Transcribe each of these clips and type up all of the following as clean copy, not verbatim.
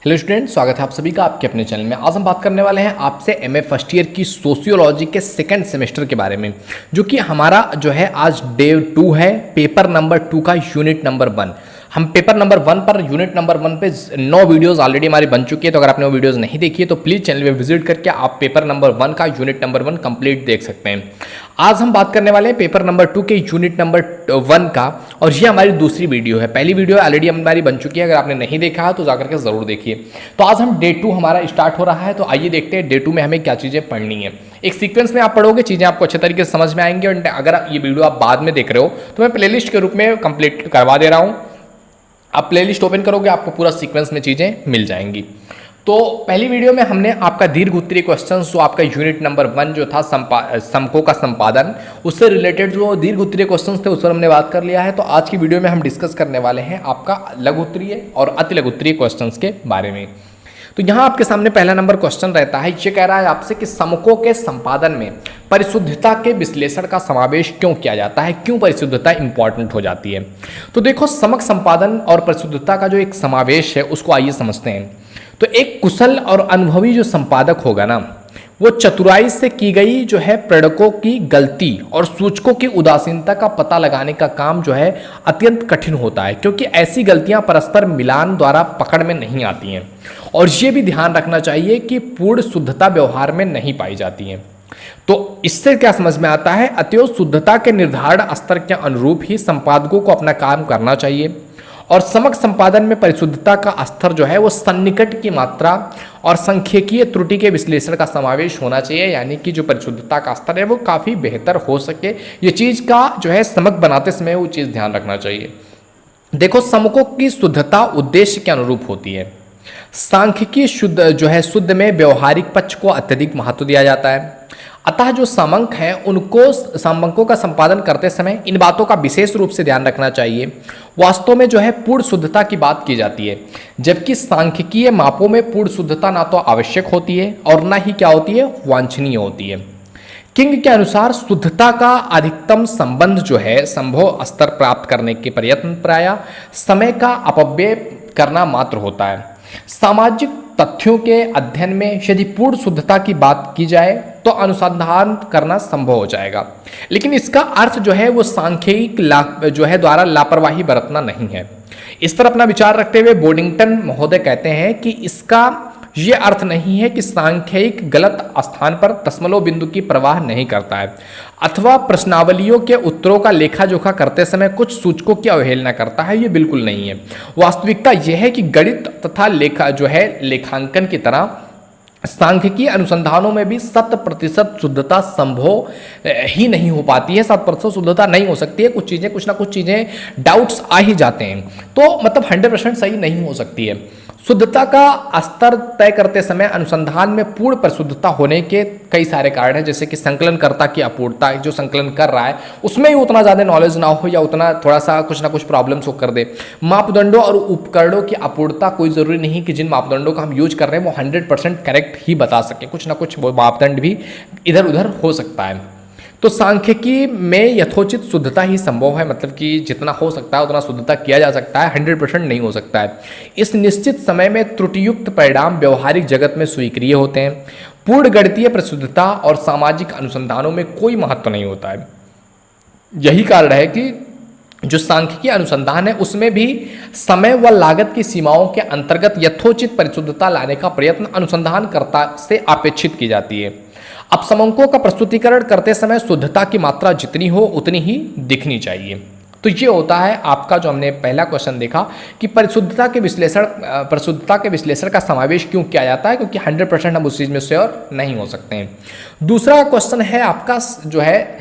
Hello student, स्वागत है आप सभी का आपके अपने चैनल में। आज हम बात करने वाले हैं आपसे एमए फर्स्ट ईयर की सोशियोलॉजी के सेकंड सेमेस्टर के बारे में, जो कि हमारा जो है आज डे 2 है, पेपर नंबर 2 का यूनिट नंबर 1। हम paper number 1 per unit number 1 पे 9 वीडियोस ऑलरेडी हमारी बन चुकी है, तो अगर आपने वो वीडियोस नहीं देखी है तो प्लीज़ चैनल पे विजिट करके आप पेपर नंबर 1 का यूनिट नंबर 1 कंप्लीट देख सकते हैं। आज हम बात करने वाले हैं पेपर नंबर 2 के यूनिट नंबर 1 का, और ये हमारी दूसरी वीडियो है। पहली वीडियो ऑलरेडी हमारी बन चुकी है, अगर आपने नहीं देखा है तो जाकर के ज़रूर देखिए। तो आज हम डे 2 हमारा स्टार्ट हो रहा है, तो आइए देखते हैं डे 2 में हमें क्या चीज़ें पढ़नी है। एक सीक्वेंस में आप पढ़ोगे, चीज़ें आपको अच्छे तरीके से समझ में आएंगी। और अगर ये वीडियो आप बाद में देख रहे हो तो मैं प्लेलिस्ट के रूप में कंप्लीट करवा दे रहा हूँ। आप प्लेलिस्ट ओपन करोगे, आपको पूरा सीक्वेंस में चीज़ें मिल जाएंगी। तो पहली वीडियो में हमने आपका दीर्घ उत्तरीय क्वेश्चन, जो आपका यूनिट नंबर 1 जो था समकों का संपादन, उससे रिलेटेड जो दीर्घ उत्तरीय क्वेश्चन थे उस पर हमने बात कर लिया है। तो आज की वीडियो में हम डिस्कस करने वाले हैं आपका लघु उत्तरीय और अति लघु उत्तरीय क्वेश्चन के बारे में। तो यहाँ आपके सामने पहला नंबर क्वेश्चन रहता है, ये कह रहा है आपसे कि समकों के संपादन में परिशुद्धता के विश्लेषण का समावेश क्यों किया जाता है, क्यों परिशुद्धता इंपॉर्टेंट हो जाती है। तो देखो, समक संपादन और परिशुद्धता का जो एक समावेश है उसको आइए समझते हैं। तो एक कुशल और अनुभवी जो संपादक होगा ना, वो चतुराई से की गई जो है प्रेरकों की गलती और सूचकों की उदासीनता का पता लगाने का काम जो है अत्यंत कठिन होता है, क्योंकि ऐसी गलतियां परस्पर मिलान द्वारा पकड़ में नहीं आती हैं। और ये भी ध्यान रखना चाहिए कि पूर्ण शुद्धता व्यवहार में नहीं पाई जाती है। तो इससे क्या समझ में आता है, अतएव शुद्धता के निर्धारण स्तर के अनुरूप ही संपादकों को अपना काम करना चाहिए। और समक संपादन में परिशुद्धता का स्तर जो है वो सन्निकट की मात्रा और सांख्यिकीय त्रुटि के विश्लेषण का समावेश होना चाहिए, यानी कि जो परिशुद्धता का स्तर है वो काफ़ी बेहतर हो सके, ये चीज़ का जो है समक बनाते समय वो चीज़ ध्यान रखना चाहिए। देखो, समकों की शुद्धता उद्देश्य के अनुरूप होती है। सांख्यिकीय शुद्ध जो है शुद्ध में व्यवहारिक पक्ष को अत्यधिक महत्व दिया जाता है। अतः जो समंक हैं उनको समंकों का संपादन करते समय इन बातों का विशेष रूप से ध्यान रखना चाहिए। वास्तव में जो है पूर्ण शुद्धता की बात की जाती है, जबकि सांख्यिकीय मापों में पूर्ण शुद्धता ना तो आवश्यक होती है और ना ही क्या होती है, वांछनीय होती है। किंग के अनुसार शुद्धता का अधिकतम संबंध जो है संभव स्तर प्राप्त करने के प्रयत्न प्रायः समय का अपव्यय करना मात्र होता है। सामाजिक तथ्यों के अध्ययन में यदि पूर्ण शुद्धता की बात की जाए तो अनुसंधान करना संभव हो जाएगा, लेकिन इसका अर्थ जो है वो सांख्यिक जो है द्वारा लापरवाही बरतना नहीं है। इस पर अपना विचार रखते हुए बोर्डिंगटन महोदय कहते हैं कि इसका ये अर्थ नहीं है कि सांख्यिक गलत स्थान पर दशमलव बिंदु की परवाह नहीं करता है, अथवा प्रश्नावलियों के उत्तरों का लेखा जोखा करते समय कुछ सूचकों की अवहेलना करता है। ये बिल्कुल नहीं है। वास्तविकता यह है कि गणित तथा लेखा जो है लेखांकन की तरह सांख्यिकीय अनुसंधानों में भी 100% शुद्धता संभव ही नहीं हो पाती है। 100% शुद्धता नहीं हो सकती है। कुछ ना कुछ चीज़ें डाउट्स आ ही जाते हैं, तो मतलब 100% सही नहीं हो सकती है। शुद्धता का स्तर तय करते समय अनुसंधान में पूर्ण परिशुद्धता होने के कई सारे कारण हैं, जैसे कि संकलनकर्ता की अपूर्णता, जो संकलन कर रहा है उसमें ही उतना ज़्यादा नॉलेज ना हो या उतना थोड़ा सा कुछ ना कुछ प्रॉब्लम्स हो कर दे। मापदंडों और उपकरणों की अपूर्णता, कोई ज़रूरी नहीं कि जिन मापदंडों का हम यूज कर रहे हैं वो 100% करेक्ट ही बता सकें, कुछ ना कुछ वो मापदंड भी इधर उधर हो सकता है। तो सांख्यिकी में यथोचित शुद्धता ही संभव है, मतलब कि जितना हो सकता है उतना शुद्धता किया जा सकता है, 100% नहीं हो सकता है। इस निश्चित समय में त्रुटियुक्त परिणाम व्यवहारिक जगत में स्वीकार्य होते हैं। पूर्ण गणितीय परिशुद्धता और सामाजिक अनुसंधानों में कोई महत्व नहीं होता है। यही कारण है कि जो सांख्यिकीय अनुसंधान है उसमें भी समय व लागत की सीमाओं के अंतर्गत यथोचित परिशुद्धता लाने का प्रयत्न अनुसंधानकर्ता से अपेक्षित की जाती है। अब समंकों का प्रस्तुतिकरण करते समय शुद्धता की मात्रा जितनी हो उतनी ही दिखनी चाहिए। तो ये होता है आपका जो हमने पहला क्वेश्चन देखा कि परिशुद्धता के विश्लेषण का समावेश क्यों किया जाता है, क्योंकि 100% हम उस चीज़ में श्योर नहीं हो सकते हैं। दूसरा क्वेश्चन है आपका जो है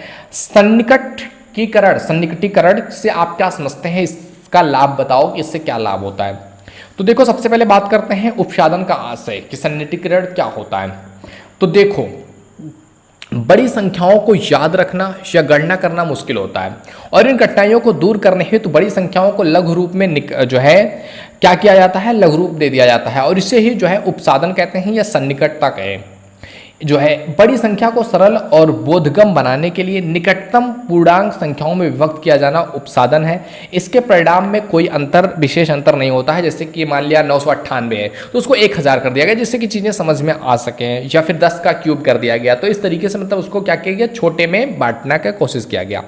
सन्निकटीकरण से आप क्या समझते हैं, इसका लाभ बताओ कि इससे क्या लाभ होता है। तो देखो, सबसे पहले बात करते हैं उपसादन का आशय कि सन्निकटीकरण क्या होता है। तो देखो, बड़ी संख्याओं को याद रखना या गणना करना मुश्किल होता है, और इन कठिनाइयों को दूर करने हेतु बड़ी संख्याओं को लघु रूप में जो है क्या किया जाता है, लघु रूप दे दिया जाता है, और इसे ही जो है उपसादन कहते हैं या सन्निकटता कहें। जो है बड़ी संख्या को सरल और बोधगम बनाने के लिए निकटतम पूर्णांक संख्याओं में विभक्त किया जाना उपसाधन है। इसके परिणाम में कोई विशेष अंतर नहीं होता है। जैसे कि मान लिया 998 है तो उसको 1000 कर दिया गया जिससे कि चीज़ें समझ में आ सकें, या फिर 10 का क्यूब कर दिया गया। तो इस तरीके से मतलब उसको क्या किया गया, छोटे में बांटने का कोशिश किया गया।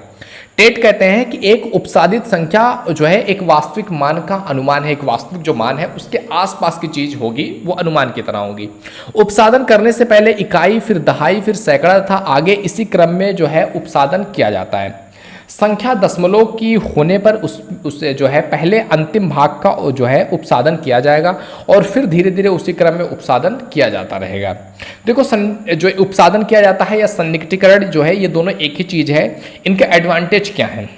टेट कहते हैं कि एक उपसादित संख्या जो है एक वास्तविक मान का अनुमान है। एक वास्तविक जो मान है उसके आसपास की चीज होगी वो अनुमान की तरह होगी। उपसादन करने से पहले इकाई, फिर दहाई, फिर सैकड़ा तथा आगे इसी क्रम में जो है उपसादन किया जाता है। संख्या दशमलव की होने पर उससे जो है पहले अंतिम भाग का जो है उपसादन किया जाएगा और फिर धीरे धीरे उसी क्रम में उपसादन किया जाता रहेगा। देखो जो उपसादन किया जाता है या सन्निकटीकरण जो है ये दोनों एक ही चीज़ है। इनके एडवांटेज क्या हैं?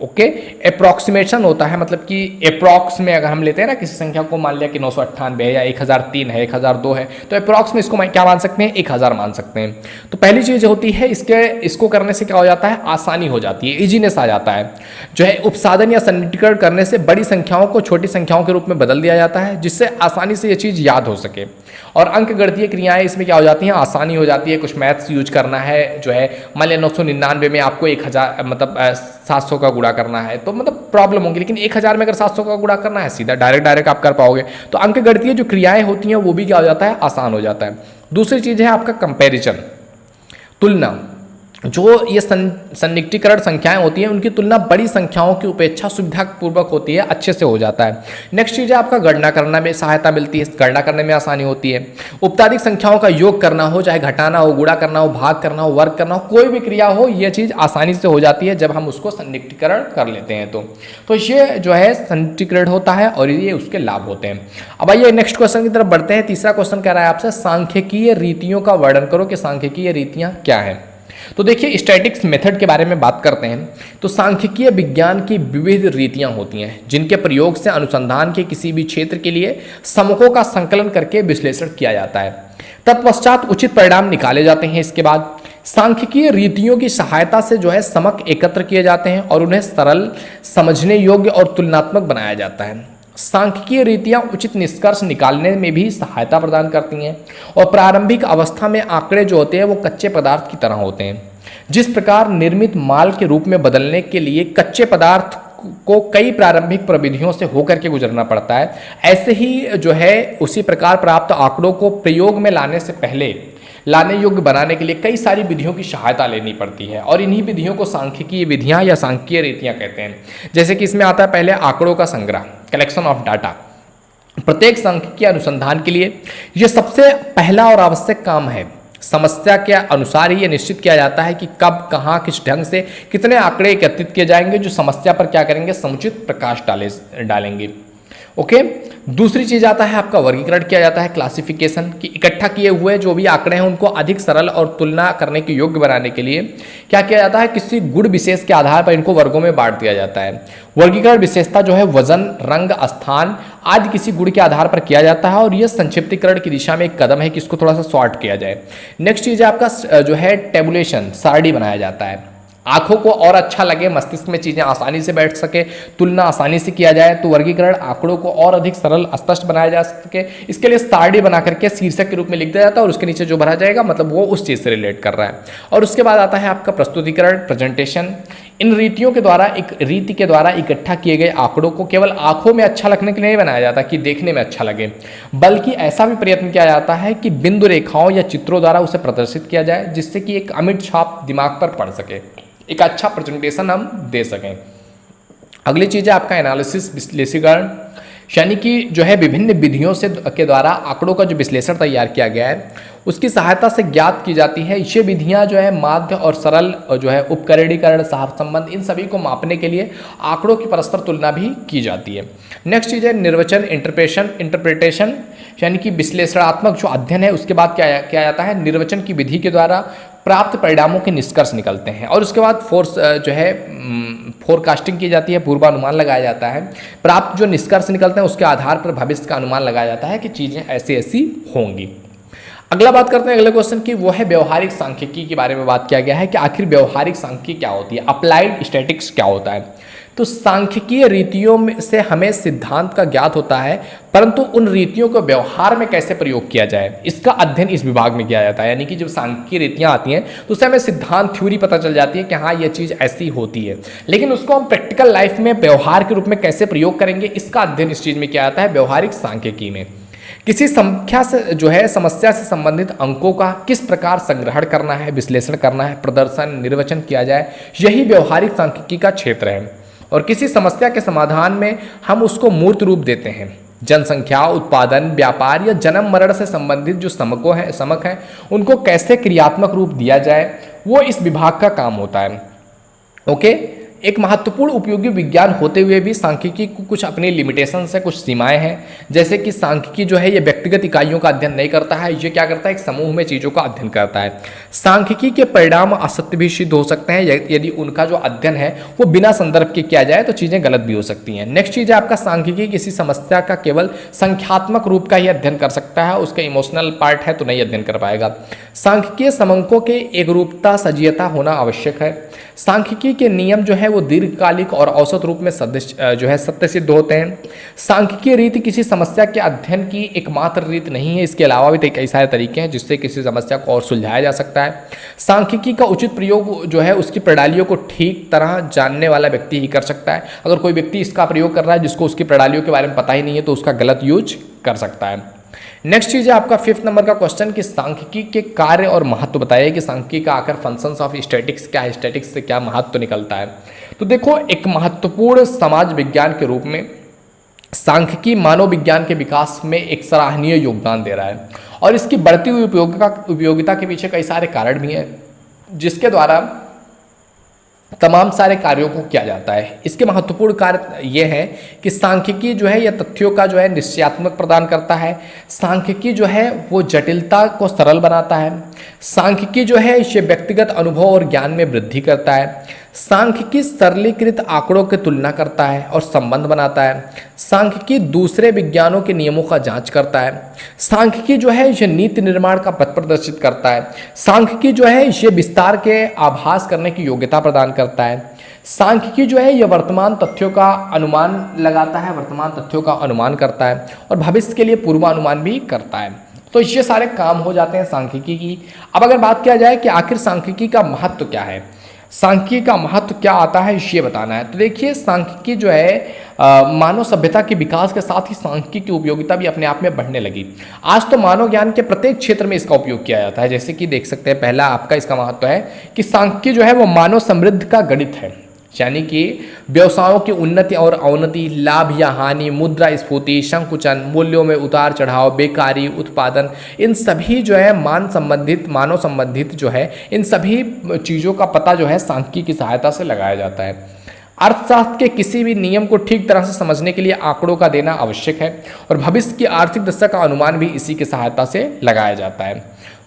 ओके, अप्रॉक्सीमेशन होता है, मतलब कि अप्रॉक्स में अगर हम लेते हैं ना किसी संख्या को, मान लिया कि 998 है या 1003 है, 1002 है, तो अप्रॉक्स में इसको क्या मान सकते हैं, 1000 मान सकते हैं। तो पहली चीज़ होती है इसको करने से क्या हो जाता है, आसानी हो जाती है, इजीनेस आ जाता है। जो है उपसादन या सन्निकटीकरण करने से बड़ी संख्याओं को छोटी संख्याओं के रूप में बदल दिया जाता है जिससे आसानी से ये चीज़ याद हो सके। और अंकगणितीय क्रियाएं इसमें क्या हो जाती हैं, आसानी हो जाती है। कुछ मैथ्स यूज करना है, जो है मान लिया 999 में आपको 1000 मतलब 700 का गुणा करना है तो मतलब प्रॉब्लम होगी, लेकिन 1000 में अगर 700 का गुणा करना है सीधा डायरेक्ट आप कर पाओगे। तो अंकगणितीय जो क्रियाएं होती हैं वो भी क्या हो जाता है, आसान हो जाता है। दूसरी चीज़ है आपका कंपैरिजन, तुलना। जो ये सन्निकटीकरण संख्याएं होती हैं उनकी तुलना बड़ी संख्याओं की उपेक्षा सुविधापूर्वक होती है, अच्छे से हो जाता है। नेक्स्ट चीज़ है आपका गणना करना में सहायता मिलती है, गणना करने में आसानी होती है। उपतादिक संख्याओं का योग करना हो, चाहे घटाना हो, गुणा करना हो, भाग करना हो, वर्ग करना हो, कोई भी क्रिया हो, यह चीज़ आसानी से हो जाती है जब हम उसको सन्निकटीकरण कर लेते हैं। तो ये जो है सन्निकटीकरण होता है और ये उसके लाभ होते हैं। अब आइए नेक्स्ट क्वेश्चन की तरफ बढ़ते हैं। तीसरा क्वेश्चन कह रहा है आपसे सांख्यिकीय रीतियों का वर्णन करो कि सांख्यिकीय रीतियाँ क्या हैं। तो देखिए स्टैटिक्स मेथड के बारे में बात करते हैं तो सांख्यिकीय विज्ञान की विविध रीतियां होती हैं जिनके प्रयोग से अनुसंधान के किसी भी क्षेत्र के लिए समकों का संकलन करके विश्लेषण किया जाता है। तत्पश्चात उचित परिणाम निकाले जाते हैं। इसके बाद सांख्यिकीय रीतियों की सहायता से जो है समक एकत्र किए जाते हैं और उन्हें सरल, समझने योग्य और तुलनात्मक बनाया जाता है। सांख्यिकीय रीतियां उचित निष्कर्ष निकालने में भी सहायता प्रदान करती हैं और प्रारंभिक अवस्था में आंकड़े जो होते हैं वो कच्चे पदार्थ की तरह होते हैं। जिस प्रकार निर्मित माल के रूप में बदलने के लिए कच्चे पदार्थ को कई प्रारंभिक प्रविधियों से होकर के गुजरना पड़ता है, ऐसे ही जो है उसी प्रकार प्राप्त आंकड़ों को प्रयोग में लाने योग्य बनाने के लिए कई सारी विधियों की सहायता लेनी पड़ती है और इन्हीं विधियों को सांख्यिकीय विधियां या सांख्यिकीय रीतियां कहते हैं। जैसे कि इसमें आता है पहले आंकड़ों का संग्रह, कलेक्शन ऑफ डाटा। प्रत्येक सांख्यिकीय अनुसंधान के लिए यह सबसे पहला और आवश्यक काम है। समस्या के अनुसार ही यह निश्चित किया जाता है कि कब, कहाँ, किस ढंग से कितने आंकड़े एकत्रित किए जाएंगे जो समस्या पर क्या करेंगे, समुचित प्रकाश डालेंगे। ओके, दूसरी चीज आता है आपका वर्गीकरण किया जाता है, क्लासिफिकेशन, कि इकट्ठा किए हुए जो भी आंकड़े हैं उनको अधिक सरल और तुलना करने के योग्य बनाने के लिए क्या किया जाता है, किसी गुण विशेष के आधार पर इनको वर्गों में बांट दिया जाता है। वर्गीकरण विशेषता जो है वजन, रंग, स्थान आदि किसी गुण के आधार पर किया जाता है और यह संक्षिप्तीकरण की दिशा में एक कदम है कि इसको थोड़ा सा शॉर्ट किया जाए। नेक्स्ट चीज है आपका जो है टेबुलेशन, सारणी बनाया जाता है। आंखों को और अच्छा लगे, मस्तिष्क में चीजें आसानी से बैठ सके, तुलना आसानी से किया जाए, तो वर्गीकरण आंकड़ों को और अधिक सरल, स्पष्ट बनाया जा सके, इसके लिए सारणी बना करके शीर्षक के रूप में लिख दिया जाता है और उसके नीचे जो भरा जाएगा मतलब वो उस चीज से रिलेट कर रहा है। और उसके बाद आता है आपका प्रस्तुतिकरण, प्रेजेंटेशन। इन रीतियों के द्वारा, एक रीति के द्वारा इकट्ठा किए गए आंकड़ों को केवल आंखों में अच्छा लगने के लिए नहीं बनाया जाता कि देखने में अच्छा लगे, बल्कि ऐसा भी प्रयत्न किया जाता है कि बिंदु रेखाओं या चित्रों द्वारा उसे प्रदर्शित किया जाए जिससे कि एक अमिट छाप दिमाग पर पड़ सके, एक अच्छा प्रेजेंटेशन हम दे सकें। अगली चीज़ है आपका एनालिसिस, विश्लेषीकरण, यानी कि जो है विभिन्न विधियों से के द्वारा आंकड़ों का जो विश्लेषण तैयार किया गया है उसकी सहायता से ज्ञात की जाती है। ये विधियां जो है माध्य और सरल जो है उपकरणीकरण, सहसंबंध, इन सभी को मापने के लिए आंकड़ों की परस्पर तुलना भी की जाती है। नेक्स्ट चीज़ है निर्वचन, इंटरप्रिटेशन, यानी कि विश्लेषणात्मक जो अध्ययन है उसके बाद क्या किया जाता है, निर्वचन की विधि के द्वारा प्राप्त परिणामों के निष्कर्ष निकलते हैं और उसके बाद फोरकास्टिंग की जाती है, पूर्वानुमान लगाया जाता है। प्राप्त जो निष्कर्ष निकलते हैं उसके आधार पर भविष्य का अनुमान लगाया जाता है कि चीज़ें ऐसी ऐसी होंगी। अगला बात करते हैं अगले क्वेश्चन की, वो है व्यवहारिक सांख्यिकी के बारे में बात किया गया है कि आखिर व्यवहारिक सांख्यिकी क्या होती है, अप्लाइड स्टैटिक्स क्या होता है। तो सांख्यिकीय रीतियों में से हमें सिद्धांत का ज्ञात होता है, परंतु उन रीतियों को व्यवहार में कैसे प्रयोग किया जाए इसका अध्ययन इस विभाग में किया जाता है। यानी कि जब सांख्यिकीय रीतियां आती हैं तो उससे हमें सिद्धांत थ्योरी पता चल जाती है कि हाँ ये चीज़ ऐसी होती है, लेकिन उसको हम प्रैक्टिकल लाइफ में व्यवहार के रूप में कैसे प्रयोग करेंगे इसका अध्ययन इस चीज़ में किया जाता है, व्यवहारिक सांख्यिकी में। किसी संख्या से जो है समस्या से संबंधित अंकों का किस प्रकार संग्रहण करना है, विश्लेषण करना है, प्रदर्शन निर्वचन किया जाए, यही व्यवहारिक सांख्यिकी का क्षेत्र है। और किसी समस्या के समाधान में हम उसको मूर्त रूप देते हैं। जनसंख्या, उत्पादन, व्यापार या जन्म मरण से संबंधित जो समक हैं उनको कैसे क्रियात्मक रूप दिया जाए वो इस विभाग का काम होता है। ओके, एक महत्वपूर्ण उपयोगी विज्ञान होते हुए भी सांख्यिकी को कुछ अपनी लिमिटेशन से कुछ सीमाएं हैं। जैसे कि सांख्यिकी जो है ये व्यक्तिगत इकाइयों का अध्ययन नहीं करता है, ये क्या करता है, एक समूह में चीज़ों का अध्ययन करता है। सांख्यिकी के परिणाम असत्य भी सिद्ध हो सकते हैं यदि उनका जो अध्ययन है वो बिना संदर्भ के किया जाए तो चीज़ें गलत भी हो सकती हैं। नेक्स्ट चीज़ है आपका सांख्यिकी किसी समस्या का केवल संख्यात्मक रूप का ही अध्ययन कर सकता है, उसका इमोशनल पार्ट है तो नहीं अध्ययन कर पाएगा। सांख्यिकीय समंकों के एकरूपता सजीयता होना आवश्यक है। सांख्यिकी के नियम जो है वो दीर्घकालिक और औसत रूप में सत्य सिद्ध होते हैं। सांख्यिकीय रीति किसी समस्या के अध्ययन की एकमात्र रीत नहीं है, इसके अलावा भी कई सारे तरीके हैं जिससे किसी समस्या को और सुलझाया जा सकता है। सांख्यिकी का उचित प्रयोग जो है उसकी प्रणालियों को ठीक तरह जानने वाला व्यक्ति ही कर सकता है। अगर कोई व्यक्ति इसका प्रयोग कर रहा है जिसको उसकी प्रणालियों के बारे में पता ही नहीं है तो उसका गलत यूज कर सकता है। नेक्स्ट चीज़ है आपका 5th नंबर का क्वेश्चन कि सांख्यिकी के कार्य और महत्व बताइए कि सांख्यिकी का आकर फंक्शंस ऑफ स्टैटिक्स क्या है, स्टैटिक्स से क्या महत्व निकलता है। तो देखो, एक महत्वपूर्ण समाज विज्ञान के रूप में सांख्यिकी मानव विज्ञान के विकास में एक सराहनीय योगदान दे रहा है और इसकी बढ़ती हुई उपयोगिता के पीछे कई सारे कारण भी हैं जिसके द्वारा तमाम सारे कार्यों को किया जाता है। इसके महत्वपूर्ण कार्य ये है कि सांख्यिकी जो है यह तथ्यों का जो है निश्चयात्मक प्रदान करता है। सांख्यिकी जो है वो जटिलता को सरल बनाता है। सांख्यिकी जो है ये व्यक्तिगत अनुभव और ज्ञान में वृद्धि करता है। सांख्यिकी सरलीकृत आंकड़ों की तुलना करता है और संबंध बनाता है। सांख्यिकी दूसरे विज्ञानों के नियमों का जांच करता है। सांख्यिकी जो है ये नीति निर्माण का पथ प्रदर्शित करता है। सांख्यिकी जो है ये विस्तार के आभास करने की योग्यता प्रदान करता है। सांख्यिकी जो है यह वर्तमान तथ्यों का अनुमान लगाता है, वर्तमान तथ्यों का अनुमान करता है और भविष्य के लिए पूर्वानुमान भी करता है। तो ये सारे काम हो जाते हैं सांख्यिकी की। अब अगर बात किया जाए कि आखिर सांख्यिकी का महत्व क्या है, सांख्यिकी का महत्व क्या आता है ये बताना है। तो देखिए, सांख्यिकी जो है मानव सभ्यता के विकास के साथ ही सांख्यिकी की उपयोगिता भी अपने आप में बढ़ने लगी। आज तो मानव ज्ञान के प्रत्येक क्षेत्र में इसका उपयोग किया जाता है। जैसे कि देख सकते हैं, पहला आपका इसका महत्व है कि सांख्यिकी जो है वो मानव समृद्धि का गणित है। यानी कि व्यवसायों की उन्नति और अवनति, लाभ या हानि, मुद्रास्फीति, संकुचन, मूल्यों में उतार चढ़ाव, बेकारी, उत्पादन, इन सभी जो है मानव संबंधित जो है इन सभी चीज़ों का पता जो है सांख्यिकी की सहायता से लगाया जाता है। अर्थशास्त्र के किसी भी नियम को ठीक तरह से समझने के लिए आंकड़ों का देना आवश्यक है और भविष्य की आर्थिक दशा का अनुमान भी इसी की सहायता से लगाया जाता है।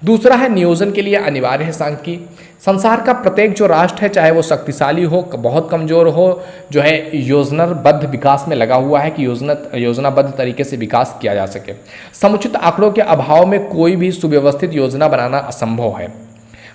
दूसरा है नियोजन के लिए अनिवार्य है सांख्यिकी। संसार का प्रत्येक जो राष्ट्र है, चाहे वो शक्तिशाली हो, बहुत कमजोर हो, जो है योजनाबद्ध विकास में लगा हुआ है कि योजनाबद्ध तरीके से विकास किया जा सके। समुचित आंकड़ों के अभाव में कोई भी सुव्यवस्थित योजना बनाना असंभव है।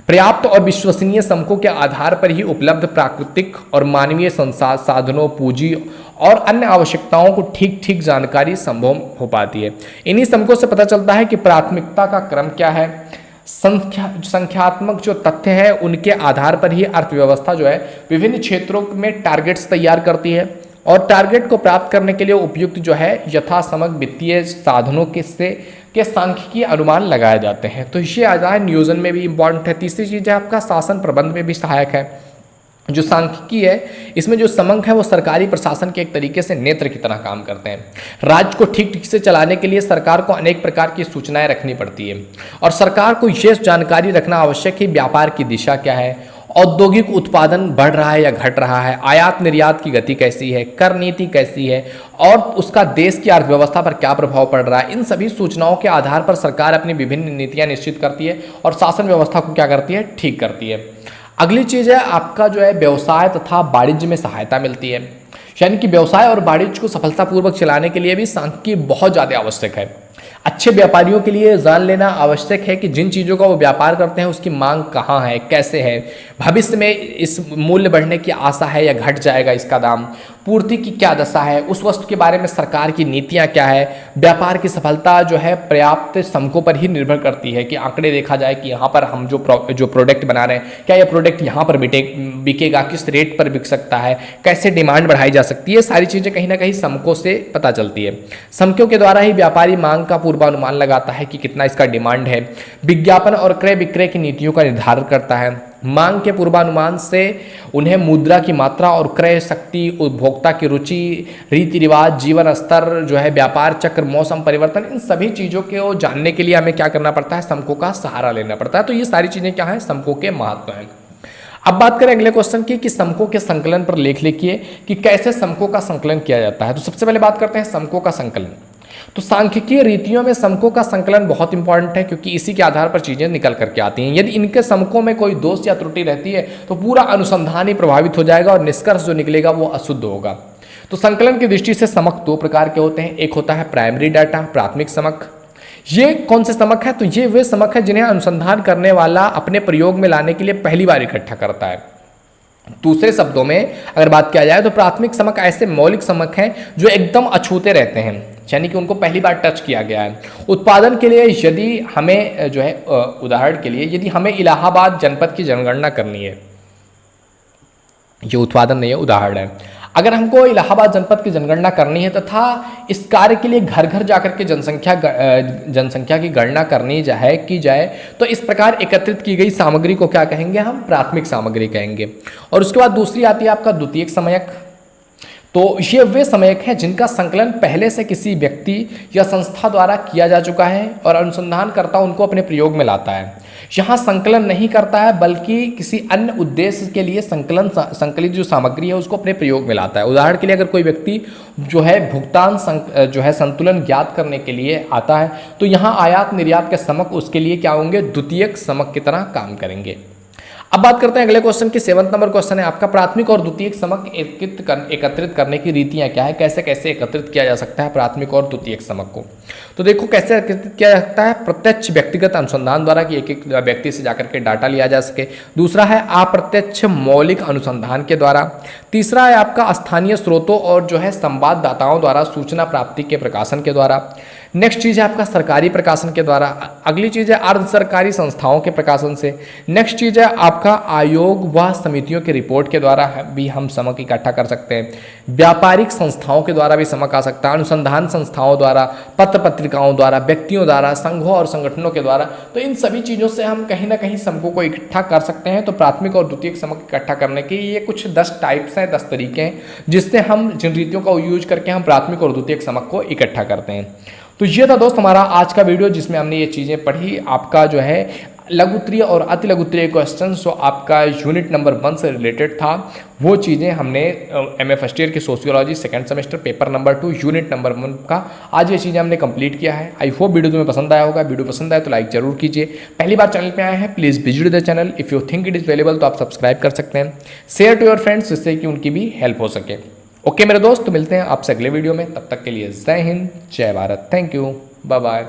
पर्याप्त और विश्वसनीय समकों के आधार पर ही उपलब्ध प्राकृतिक और मानवीय साधनों, पूंजी और अन्य आवश्यकताओं को ठीक जानकारी संभव हो पाती है। इन्हीं समकों से पता चलता है कि प्राथमिकता का क्रम क्या है। संख्यात्मक जो तथ्य हैं उनके आधार पर ही अर्थव्यवस्था जो है विभिन्न क्षेत्रों में टारगेट्स तैयार करती है और टारगेट को प्राप्त करने के लिए उपयुक्त जो है यथासमक वित्तीय साधनों के सांख्यिकीय अनुमान लगाए जाते हैं। तो ये आ जाए नियोजन में भी इम्पॉर्टेंट है। तीसरी चीज़ है आपका शासन प्रबंध में भी सहायक है। जो सांख्यिकी है इसमें जो समंक है वो सरकारी प्रशासन के एक तरीके से नेत्र की तरह काम करते हैं। राज्य को ठीक से चलाने के लिए सरकार को अनेक प्रकार की सूचनाएं रखनी पड़ती है और सरकार को ये जानकारी रखना आवश्यक है व्यापार की दिशा क्या है, औद्योगिक उत्पादन बढ़ रहा है या घट रहा है, आयात निर्यात की गति कैसी है, कर नीति कैसी है और उसका देश की अर्थव्यवस्था पर क्या प्रभाव पड़ रहा है। इन सभी सूचनाओं के आधार पर सरकार अपनी विभिन्न नीतियां निश्चित करती है और शासन व्यवस्था को क्या करती है, ठीक करती है। अगली चीज़ है आपका जो है व्यवसाय तथा वाणिज्य में सहायता मिलती है। यानी कि व्यवसाय और वाणिज्य को सफलतापूर्वक चलाने के लिए भी सांख्यिकी बहुत ज़्यादा आवश्यक है। अच्छे व्यापारियों के लिए जान लेना आवश्यक है कि जिन चीज़ों का वो व्यापार करते हैं उसकी मांग कहाँ है, कैसे है, भविष्य में इस मूल्य बढ़ने की आशा है या घट जाएगा इसका दाम, पूर्ति की क्या दशा है, उस वस्तु के बारे में सरकार की नीतियाँ क्या है। व्यापार की सफलता जो है पर्याप्त समकों पर ही निर्भर करती है कि आंकड़े देखा जाए कि यहाँ पर हम जो प्रोडक्ट बना रहे हैं क्या यह प्रोडक्ट यहाँ पर बिकेगा, किस रेट पर बिक सकता है, कैसे डिमांड बढ़ाई जा सकती है। सारी चीज़ें कहीं ना कहीं समकों से पता चलती है। समकों के द्वारा ही व्यापारी मांग का पूर्वानुमान लगाता है कि कितना इसका डिमांड है। विज्ञापन और क्रय विक्रय की नीतियों का निर्धारण करता है। मांग के पूर्वानुमान से उन्हें मुद्रा की मात्रा और क्रय शक्ति, उपभोक्ता की रुचि, रीति रिवाज, जीवन स्तर जो है, व्यापार चक्र, मौसम परिवर्तन, इन सभी चीज़ों को जानने के लिए हमें क्या करना पड़ता है, समकों का सहारा लेना पड़ता है। तो ये सारी चीज़ें क्या हैं, समकों के महत्व हैं। अब बात करें अगले क्वेश्चन की कि समकों के संकलन पर लेख लिखिए कि कैसे समकों का संकलन किया जाता है। तो सबसे पहले बात करते हैं समकों का संकलन। तो सांख्यिकीय रीतियों में समकों का संकलन बहुत इंपॉर्टेंट है क्योंकि इसी के आधार पर चीजें निकल करके आती हैं। यदि इनके समकों में कोई दोष या त्रुटि रहती है तो पूरा अनुसंधान ही प्रभावित हो जाएगा और निष्कर्ष जो निकलेगा वो अशुद्ध होगा। तो संकलन की दृष्टि से समक दो प्रकार के होते हैं। एक होता है प्राइमरी डाटा, प्राथमिक समक। ये कौन से समक है? तो ये वे समक है जिन्हें अनुसंधान करने वाला अपने प्रयोग में लाने के लिए पहली बार इकट्ठा करता है। दूसरे शब्दों में अगर बात किया जाए तो प्राथमिक समक ऐसे मौलिक समक हैं जो एकदम अछूते रहते हैं, यानी कि उनको पहली बार टच किया गया है। उत्पादन के लिए यदि हमें जो है उदाहरण के लिए यदि हमें इलाहाबाद जनपद की जनगणना करनी है, ये उत्पादन नहीं है, उदाहरण है। अगर हमको इलाहाबाद जनपद की जनगणना करनी है तथा इस कार्य के लिए घर घर जाकर के जनसंख्या की गणना की जाए तो इस प्रकार एकत्रित की गई सामग्री को क्या कहेंगे, हम प्राथमिक सामग्री कहेंगे। और उसके बाद दूसरी आती है आपका द्वितीयक समयक। तो ये वे समयक हैं जिनका संकलन पहले से किसी व्यक्ति या संस्था द्वारा किया जा चुका है और अनुसंधानकर्ता उनको अपने प्रयोग में लाता है। यहाँ संकलन नहीं करता है बल्कि किसी अन्य उद्देश्य के लिए संकलित जो सामग्री है उसको अपने प्रयोग में लाता है। उदाहरण के लिए अगर कोई व्यक्ति जो है भुगतान संतुलन ज्ञात करने के लिए आता है तो यहाँ आयात निर्यात के समक उसके लिए क्या होंगे, द्वितीयक समक की तरह काम करेंगे। अब बात करते हैं अगले क्वेश्चन की। 7वां नंबर क्वेश्चन है आपका, प्राथमिक और द्वितीयक समक एकत्रित करने की रीतियां क्या है, कैसे कैसे एकत्रित किया जा सकता है प्राथमिक और द्वितीयक समक को। तो देखो कैसे एकत्रित किया जा सकता है, प्रत्यक्ष व्यक्तिगत अनुसंधान द्वारा कि एक एक व्यक्ति से जाकर के डाटा लिया जा सके। दूसरा है अप्रत्यक्ष मौलिक अनुसंधान के द्वारा। तीसरा है आपका स्थानीय स्रोतों और जो है संवाददाताओं द्वारा सूचना प्राप्ति के प्रकाशन के द्वारा। नेक्स्ट चीज़ है आपका सरकारी प्रकाशन के द्वारा। अगली चीज़ है अर्ध सरकारी संस्थाओं के प्रकाशन से। नेक्स्ट चीज़ है आपका आयोग व समितियों के रिपोर्ट के द्वारा भी हम समक इकट्ठा कर सकते हैं। व्यापारिक संस्थाओं के द्वारा भी समक आ सकता है, अनुसंधान संस्थाओं द्वारा, पत्र पत्रिकाओं द्वारा, व्यक्तियों द्वारा, संघों और संगठनों के द्वारा। तो इन सभी चीज़ों से हम कहीं ना कहीं समकों को इकट्ठा कर सकते हैं। तो प्राथमिक और द्वितीयक समक इकट्ठा करने के ये कुछ 10 टाइप्स हैं, 10 तरीके हैं जिससे हम जिन रीतियों का यूज करके हम प्राथमिक और द्वितीयक समक को इकट्ठा करते हैं। तो ये था दोस्त हमारा आज का वीडियो जिसमें हमने ये चीज़ें पढ़ी। आपका जो है लघुत्तरीय और अति लघुत्तरीय क्वेश्चन जो आपका यूनिट नंबर 1 से रिलेटेड था वो चीज़ें हमने एमए फर्स्ट ईयर की sociology second semester paper number 2 unit number 1 का आज ये चीज़ें हमने कंप्लीट किया है। आई होप वीडियो तुम्हें पसंद आया होगा। वीडियो पसंद आए तो लाइक जरूर कीजिए। पहली बार चैनल पे आए हैं please visit the channel. If you think it is valuable तो आप सब्सक्राइब कर सकते हैं। शेयर टू योर फ्रेंड्स जिससे कि उनकी भी हेल्प हो सके। ओके मेरे दोस्त, तो मिलते हैं आपसे अगले वीडियो में। तब तक के लिए जय हिंद, जय Bharat, thank you, bye bye.